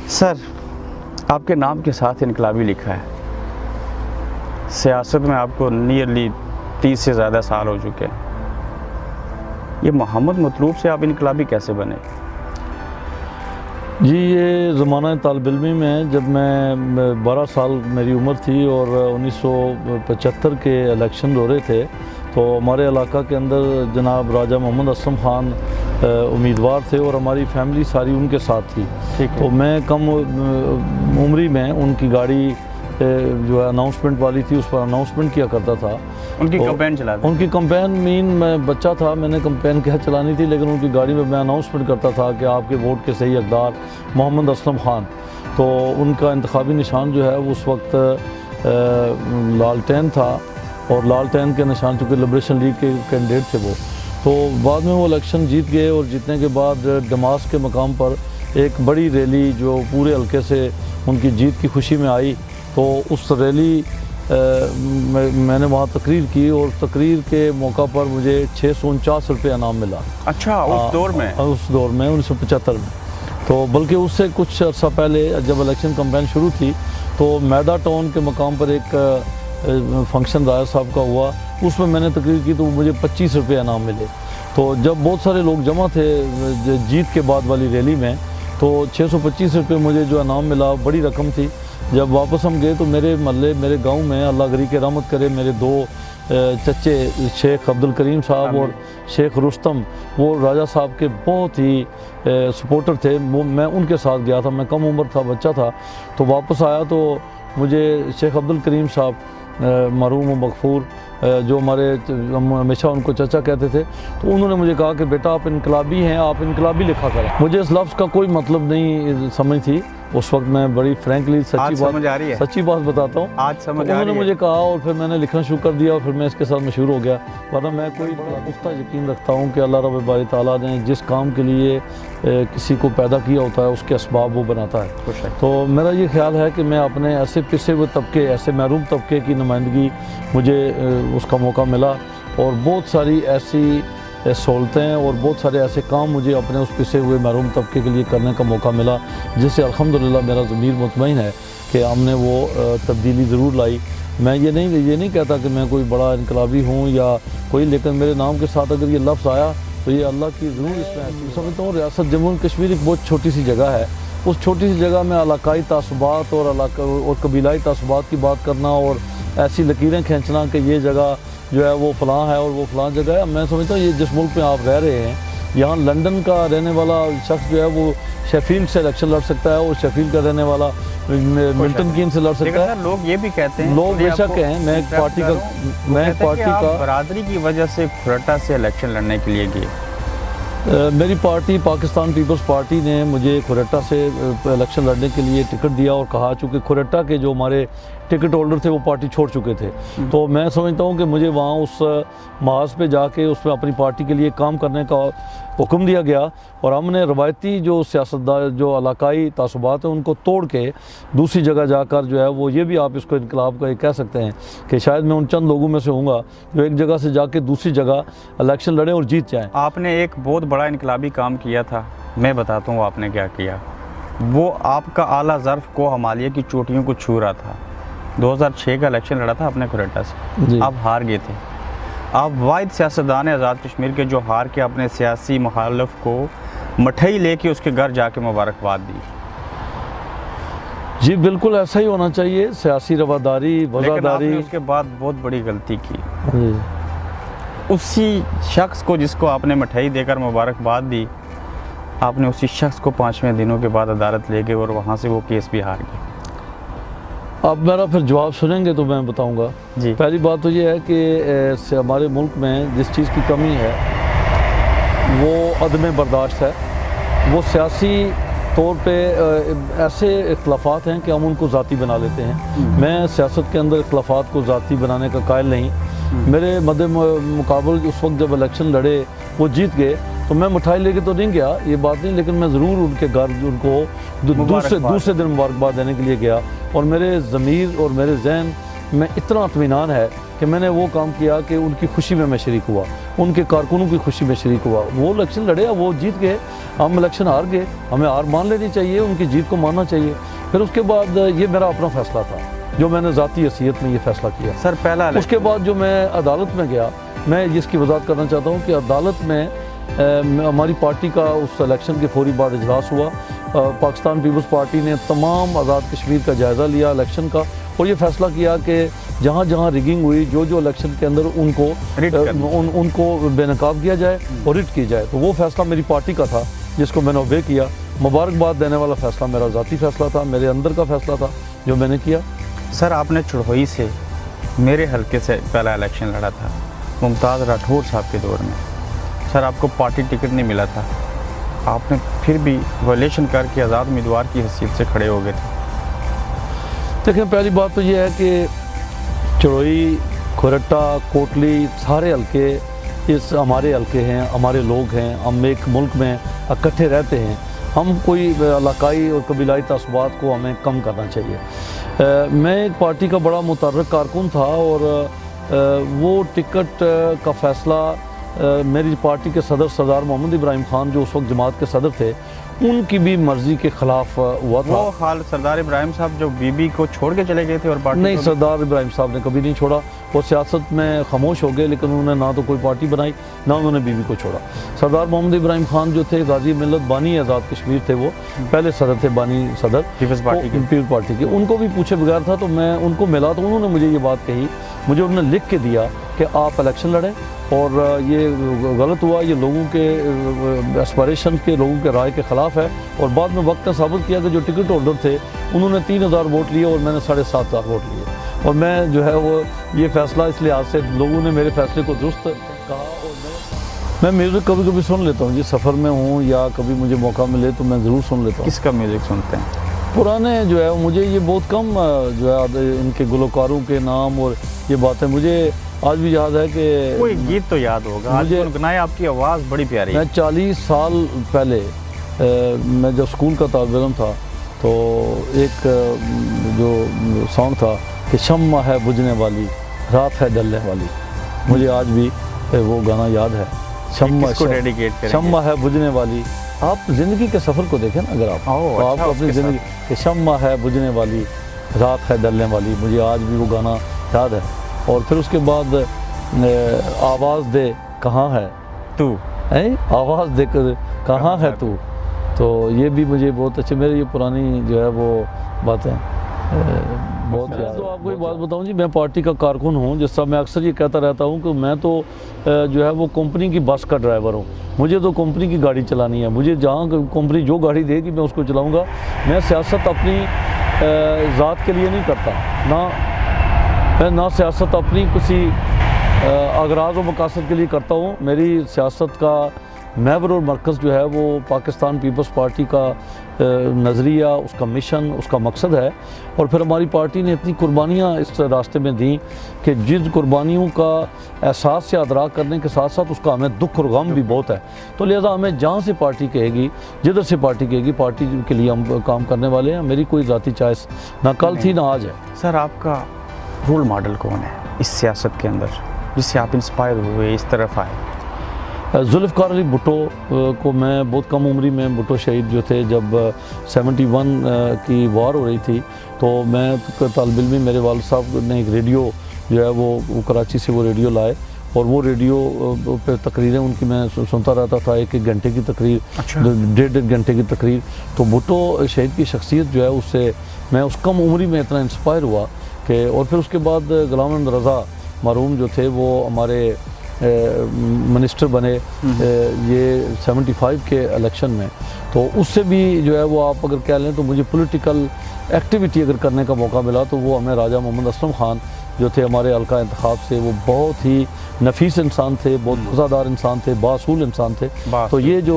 سر آپ کے نام کے ساتھ انقلابی لکھا ہے. سیاست میں آپ کو نیئرلی 30 سے زیادہ سال ہو چکے ہیں. یہ محمد مطلوب سے آپ انقلابی کیسے بنے؟ جی یہ زمانہ طالب علمی میں جب میں 12 سال میری عمر تھی اور 1975 کے الیکشن ہو رہے تھے تو ہمارے علاقہ کے اندر جناب راجہ محمد اسلم خان امیدوار تھے اور ہماری فیملی ساری ان کے ساتھ تھی. تو میں کم عمری میں ان کی گاڑی جو ہے اناؤنسمنٹ والی تھی اس پر اناؤنسمنٹ کیا کرتا تھا. ان کی کمپین چلاتے؟ ان کی کمپین میں بچہ تھا، میں نے کمپین کیا چلانی تھی، لیکن ان کی گاڑی میں اناؤنسمنٹ کرتا تھا کہ آپ کے ووٹ کے صحیح حقدار محمد اسلم خان. تو ان کا انتخابی نشان جو ہے وہ اس وقت لالٹین تھا اور لالٹین کے نشان چونکہ لبریشن لیگ کے کینڈیڈیٹ تھے وہ. تو بعد میں وہ الیکشن جیت گئے اور جیتنے کے بعد ڈماس کے مقام پر ایک بڑی ریلی جو پورے حلقے سے ان کی جیت کی خوشی میں آئی. تو اس ریلی میں نے وہاں تقریر کی اور تقریر کے موقع پر مجھے 649 روپے انعام ملا. اچھا، اس دور میں؟ اس دور میں 1975 میں. تو بلکہ اس سے کچھ عرصہ پہلے جب الیکشن کمپین شروع تھی تو میدا ٹاؤن کے مقام پر ایک فنکشن راجہ صاحب کا ہوا، اس میں نے تقریر کی تو مجھے 25 روپے انعام ملے. تو جب بہت سارے لوگ جمع تھے جیت کے بعد والی ریلی میں تو 625 روپے مجھے جو انعام ملا بڑی رقم تھی. جب واپس ہم گئے تو میرے محلے میرے گاؤں میں اللہ غری کے رحمت کرے میرے دو چچے شیخ عبدالکریم صاحب اور شیخ رستم وہ راجہ صاحب کے بہت ہی سپورٹر تھے. میں ان کے ساتھ گیا تھا، میں کم عمر تھا، بچہ تھا. تو واپس آیا تو مجھے شیخ عبدالکریم صاحب مرحوم و مغفور جو ہمارے ہم ہمیشہ ان کو چچا کہتے تھے، تو انہوں نے مجھے کہا کہ بیٹا آپ انقلابی ہیں، آپ انقلابی لکھا کریں. مجھے اس لفظ کا کوئی مطلب نہیں سمجھ تھی اس وقت. میں بڑی فرینکلی سچی بات بتاتا ہوں. آج سمجھ انہوں نے مجھے کہا اور پھر میں نے لکھنا شروع کر دیا اور پھر میں اس کے ساتھ مشہور ہو گیا. ورنہ میں کوئی پختہ یقین رکھتا ہوں کہ اللہ رب باری تعالیٰ نے جس کام کے لیے کسی کو پیدا کیا ہوتا ہے اس کے اسباب وہ بناتا ہے. تو میرا یہ خیال ہے کہ میں اپنے ایسے پسے ہوئے طبقے، ایسے محروم طبقے کی نمائندگی مجھے اس کا موقع ملا اور بہت ساری ایسی سہولتیں اور بہت سارے ایسے کام مجھے اپنے اس پسے ہوئے محروم طبقے کے لیے کرنے کا موقع ملا جس سے الحمدللہ میرا ضمیر مطمئن ہے کہ ہم نے وہ تبدیلی ضرور لائی. میں یہ نہیں کہتا کہ میں کوئی بڑا انقلابی ہوں یا کوئی، لیکن میرے نام کے ساتھ اگر یہ لفظ آیا تو یہ اللہ کی ضرور اس میں سمجھتا ہوں. ریاست جموں کشمیر ایک بہت چھوٹی سی جگہ ہے. اس چھوٹی سی جگہ میں علاقائی تعصبات اور قبیلائی تعصبات کی بات کرنا اور ایسی لکیریں کھینچنا کہ یہ جگہ جو ہے وہ فلاں ہے اور وہ فلاں جگہ ہے. میں سمجھتا ہوں یہ جس ملک میں آپ رہ رہے ہیں، یہاں لندن کا رہنے والا شخص جو ہے وہ شیفیلڈ سے الیکشن لڑ سکتا ہے اور شیفیلڈ کا رہنے والا ملٹن کین سے لڑ سکتا ہے. لوگ یہ بھی کہتے ہیں، لوگ بے شک ہیں، میں ایک پارٹی کا برادری کی وجہ سے کھرٹا سے الیکشن لڑنے کے لیے گئے. میری پارٹی پاکستان پیپلز پارٹی نے مجھے کھرٹا سے الیکشن لڑنے کے لیے ٹکٹ دیا اور کہا چونکہ کھرٹا کے جو ہمارے ٹکٹ ہولڈر تھے وہ پارٹی چھوڑ چکے تھے. تو میں سمجھتا ہوں کہ مجھے وہاں اس محاذ پہ جا کے اس میں اپنی پارٹی کے لیے کام کرنے کا حکم دیا گیا اور ہم نے روایتی جو سیاستدار جو علاقائی تعصبات ہیں ان کو توڑ کے دوسری جگہ جا کر جو ہے وہ یہ بھی آپ اس کو انقلاب کا یہ کہہ سکتے ہیں کہ شاید میں ان چند لوگوں میں سے ہوں گا جو ایک جگہ سے جا کے دوسری جگہ الیکشن لڑیں اور جیت جائیں. آپ نے ایک بہت بڑا انقلابی کام کیا تھا، میں بتاتا ہوں آپ نے کیا کیا. وہ آپ کا اعلیٰ ظرف کو ہمالیہ کی چوٹیوں کو چھو رہا تھا. 2006 کا الیکشن لڑا تھا اپنے کھرٹا سے، آپ ہار گئے تھے. آپ واحد سیاستدان آزاد کشمیر کے جو ہار کے اپنے سیاسی مخالف کو مٹھائی لے کے اس کے گھر جا کے مبارکباد دی. جی بالکل ایسا ہی ہونا چاہیے، سیاسی رواداری وفاداری. لیکن آپ نے اس کے بعد بہت بڑی غلطی کی. اسی شخص کو جس کو آپ نے مٹھائی دے کر مبارکباد دی، آپ نے اسی شخص کو 5ویں دنوں کے بعد عدالت لے گئے اور وہاں سے وہ کیس بھی ہار گئے. آپ میرا پھر جواب سنیں گے تو میں بتاؤں گا. پہلی بات تو یہ ہے کہ ہمارے ملک میں جس چیز کی کمی ہے وہ عدم برداشت ہے. وہ سیاسی طور پہ ایسے اختلافات ہیں کہ ہم ان کو ذاتی بنا لیتے ہیں. میں سیاست کے اندر اختلافات کو ذاتی بنانے کا قائل نہیں. میرے مد مقابل اس وقت جب الیکشن لڑے وہ جیت گئے تو میں مٹھائی لے کے تو نہیں گیا، یہ بات نہیں، لیکن میں ضرور ان کے گھر ان کو دوسرے دن مبارکباد دینے کے لیے گیا. اور میرے ضمیر اور میرے ذہن میں اتنا اطمینان ہے کہ کہ میں نے وہ کام کیا کہ ان کی خوشی میں شریک ہوا، ان کے کارکنوں کی خوشی میں شریک ہوا۔ وہ الیکشن لڑے، وہ جیت گئے، ہم الیکشن ہار گئے، ہمیں ہار مان لینی چاہیے، ان کی جیت کو ماننا چاہیے۔ پھر اس کے بعد یہ میرا اپنا فیصلہ تھا جو میں نے ذاتی حیثیت میں یہ فیصلہ کیا۔ سر پہلا اس کے بعد جو میں عدالت میں گیا، میں جس کی وضاحت کرنا چاہتا ہوں کہ عدالت میں ہماری پارٹی کا اس الیکشن کے فوری بعد اجلاس ہوا۔ پاکستان پیپلز پارٹی نے تمام آزاد کشمیر کا جائزہ لیا الیکشن کا، اور یہ فیصلہ کیا کہ جہاں جہاں ریگنگ ہوئی، جو الیکشن کے اندر ان کو بے نقاب کیا جائے اور ریٹ کی جائے۔ تو وہ فیصلہ میری پارٹی کا تھا جس کو میں نے اوبے کیا۔ مبارکباد دینے والا فیصلہ میرا ذاتی فیصلہ تھا، میرے اندر کا فیصلہ تھا جو میں نے کیا۔ سر آپ نے چڑھوئی سے میرے حلقے سے پہلا الیکشن لڑا تھا ممتاز راٹھور صاحب کے دور میں۔ سر آپ کو پارٹی ٹکٹ نہیں ملا تھا، آپ نے پھر بھی وائلیشن کر کے آزاد امیدوار کی حیثیت سے کھڑے ہو گئے تھے۔ دیکھیں، پہلی بات تو یہ ہے کہ چڑھوئی، کھورٹا، کوٹلی سارے حلقے ہمارے حلقے ہیں، ہمارے لوگ ہیں، ہم ایک ملک میں اکٹھے رہتے ہیں۔ ہم کوئی علاقائی اور قبیلائی تعصبات کو ہمیں کم کرنا چاہیے۔ میں ایک پارٹی کا بڑا متحرک کارکن تھا، اور وہ ٹکٹ کا فیصلہ میری پارٹی کے صدر سردار محمد ابراہیم خان جو اس وقت جماعت کے صدر تھے، ان کی بھی مرضی کے خلاف ہوا تھا۔ وہ حال سردار ابراہیم صاحب جو بی بی کو چھوڑ کے چلے گئے تھے اور پارٹی نہیں، سردار ابراہیم صاحب نے کبھی نہیں چھوڑا، وہ سیاست میں خاموش ہو گئے، لیکن انہوں نے نہ تو کوئی پارٹی بنائی نہ انہوں نے بی بی کو چھوڑا۔ سردار محمد ابراہیم خان جو تھے غازی ملت بانی آزاد کشمیر تھے، وہ پہلے صدر تھے، بانی صدر پیپلز پارٹی کے۔ ان کو بھی پوچھے بغیر تھا، تو میں ان کو ملا تو انہوں نے مجھے یہ بات کہی، مجھے انہوں نے لکھ کے دیا کہ آپ الیکشن لڑیں، اور یہ غلط ہوا، یہ لوگوں کے اسپائریشن کے، لوگوں کے رائے کے خلاف ہے۔ اور بعد میں وقت نے ثابت کیا کہ جو ٹکٹ ہولڈر تھے انہوں نے 3000 ووٹ لیے اور میں نے 7500 ووٹ لیے، اور میں جو ہے وہ یہ فیصلہ اس لحاظ سے لوگوں نے میرے فیصلے کو درست کہا۔ اور میں میوزک کبھی کبھی سن لیتا ہوں، جس سفر میں ہوں یا کبھی مجھے موقع ملے تو میں ضرور سن لیتا ہوں۔ کس کا میوزک سنتے ہیں؟ پرانے جو ہے مجھے یہ بہت کم جو ہے ان کے گلوکاروں کے نام اور یہ باتیں مجھے آج بھی یاد ہے کہ کوئی گیت تو یاد ہوگا آج گنگنائے، آپ کی آواز بڑی پیاری ہے۔ میں 40 سال پہلے میں جب اسکول کا طالب علم تھا تو ایک جو سانگ تھا کہ شمع ہے بجھنے والی، رات ہے ڈلنے والی، مجھے آج بھی وہ گانا یاد ہے۔ شمع ہے بجھنے والی۔ آپ زندگی کے سفر کو دیکھیں نا، اگر آپ تو آپ اپنی زندگی کہ شمع ہے بجھنے والی، رات ہے ڈلنے والی، مجھے آج بھی وہ گانا یاد ہے۔ اور پھر اس کے بعد آواز دے کہاں ہے تو، آواز دے کہاں ہے تو یہ بھی مجھے بہت اچھے، میرے یہ پرانی جو ہے وہ باتیں بہت یاد۔ تو آپ کو ایک بات بتاؤں جی، میں پارٹی کا کارکن ہوں، جس طرح میں اکثر یہ کہتا رہتا ہوں کہ میں تو جو ہے وہ کمپنی کی بس کا ڈرائیور ہوں، مجھے تو کمپنی کی گاڑی چلانی ہے، مجھے جہاں کمپنی جو گاڑی دے گی میں اس کو چلاؤں گا۔ میں سیاست اپنی ذات کے لیے نہیں کرتا، نہ سیاست اپنی کسی اغراض و مقاصد کے لیے کرتا ہوں۔ میری سیاست کا محور اور مرکز جو ہے وہ پاکستان پیپلز پارٹی کا نظریہ، اس کا مشن، اس کا مقصد ہے۔ اور پھر ہماری پارٹی نے اتنی قربانیاں اس راستے میں دیں کہ جن قربانیوں کا احساس سے ادراک کرنے کے ساتھ ساتھ اس کا ہمیں دکھ اور غم بھی بہت ہے، تو لہذا ہمیں جہاں سے پارٹی کہے گی، جدھر سے پارٹی کہے گی، پارٹی کے لیے ہم کام کرنے والے ہیں۔ میری کوئی ذاتی چوائس نہ کل تھی نہ آج ہے۔ سر آپ کا رول ماڈل کون ہے اس سیاست کے اندر جس سے آپ انسپائر ہوئے، اس طرف آئے؟ ذوالفقار علی بھٹو کو میں بہت کم عمری میں، بھٹو شہید جو تھے جب 71 کی وار ہو رہی تھی، تو میں طالب علمی، میرے والد صاحب نے ایک ریڈیو جو ہے وہ کراچی سے وہ ریڈیو لائے، اور وہ ریڈیو پہ تقریریں ان کی میں سنتا رہتا تھا، ایک گھنٹے کی تقریر، 1.5 گھنٹے کی تقریر۔ تو بھٹو شہید کی شخصیت جو ہے اس سے میں اس کم عمری میں اتنا انسپائر ہوا کہ، اور پھر اس کے بعد غلام احمد رضا مرحوم جو تھے وہ ہمارے منسٹر بنے یہ 75 کے الیکشن میں، تو اس سے بھی جو ہے وہ آپ اگر کہہ لیں تو مجھے پولیٹیکل ایکٹیویٹی اگر کرنے کا موقع ملا تو وہ ہمیں راجہ محمد اسلم خان جو تھے ہمارے حلقہ انتخاب سے، وہ بہت ہی نفیس انسان تھے، بہت وفادار انسان تھے، باصول انسان تھے۔ تو یہ جو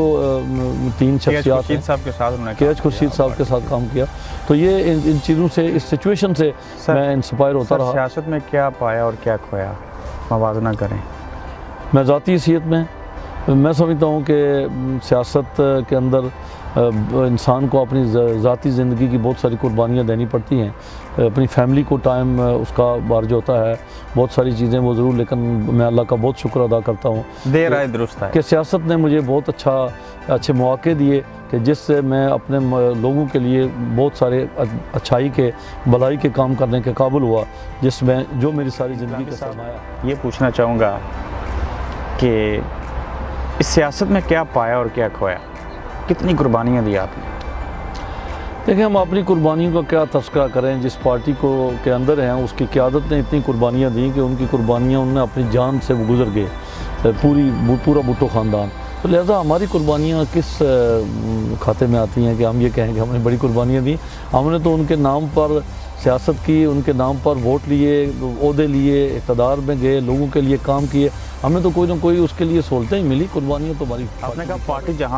3 شخصیات ہیں، کے ایچ خورشید صاحب کے ساتھ کام کیا، تو یہ ان چیزوں سے، اس سچویشن سے میں انسپائر ہوتا رہا۔ سیاست میں کیا پایا اور کیا کھویا، موازنہ کریں؟ میں ذاتی حیثیت میں سمجھتا ہوں کہ سیاست کے اندر انسان کو اپنی ذاتی زندگی کی بہت ساری قربانیاں دینی پڑتی ہیں، اپنی فیملی کو ٹائم اس کا بارج ہوتا ہے، بہت ساری چیزیں وہ ضرور، لیکن میں اللہ کا بہت شکر ادا کرتا ہوں دیر آئے درست ہے کہ سیاست نے مجھے بہت اچھے مواقع دیے کہ جس سے میں اپنے لوگوں کے لیے بہت سارے اچھائی کے، بھلائی کے کام کرنے کے قابل ہوا، جس میں جو میری ساری زندگی کا سرمایہ۔ یہ پوچھنا چاہوں گا کہ اس سیاست میں کیا پایا اور کیا کھویا، کتنی قربانیاں دی آپ نے؟ دیکھیں، ہم اپنی قربانیوں کا کیا تذکرہ کریں، جس پارٹی کو کے اندر ہیں اس کی قیادت نے اتنی قربانیاں دیں کہ ان کی قربانیاں انہوں نے اپنی جان سے وہ گزر گئے، پورا بھٹو خاندان۔ تو لہٰذا ہماری قربانیاں کس کھاتے میں آتی ہیں کہ ہم یہ کہیں کہ ہم نے بڑی قربانیاں دیں؟ ہم نے تو ان کے نام پر سیاست کی، ان کے نام پر ووٹ لیے، عہدے لیے، اقتدار میں گئے، لوگوں کے لیے کام کیے، ہمیں تو کوئی نہ کوئی اس کے لیے سہولتیں ہی ملی، قربانیاں تو ہماری۔ آپ نے کہا پارٹی جہاں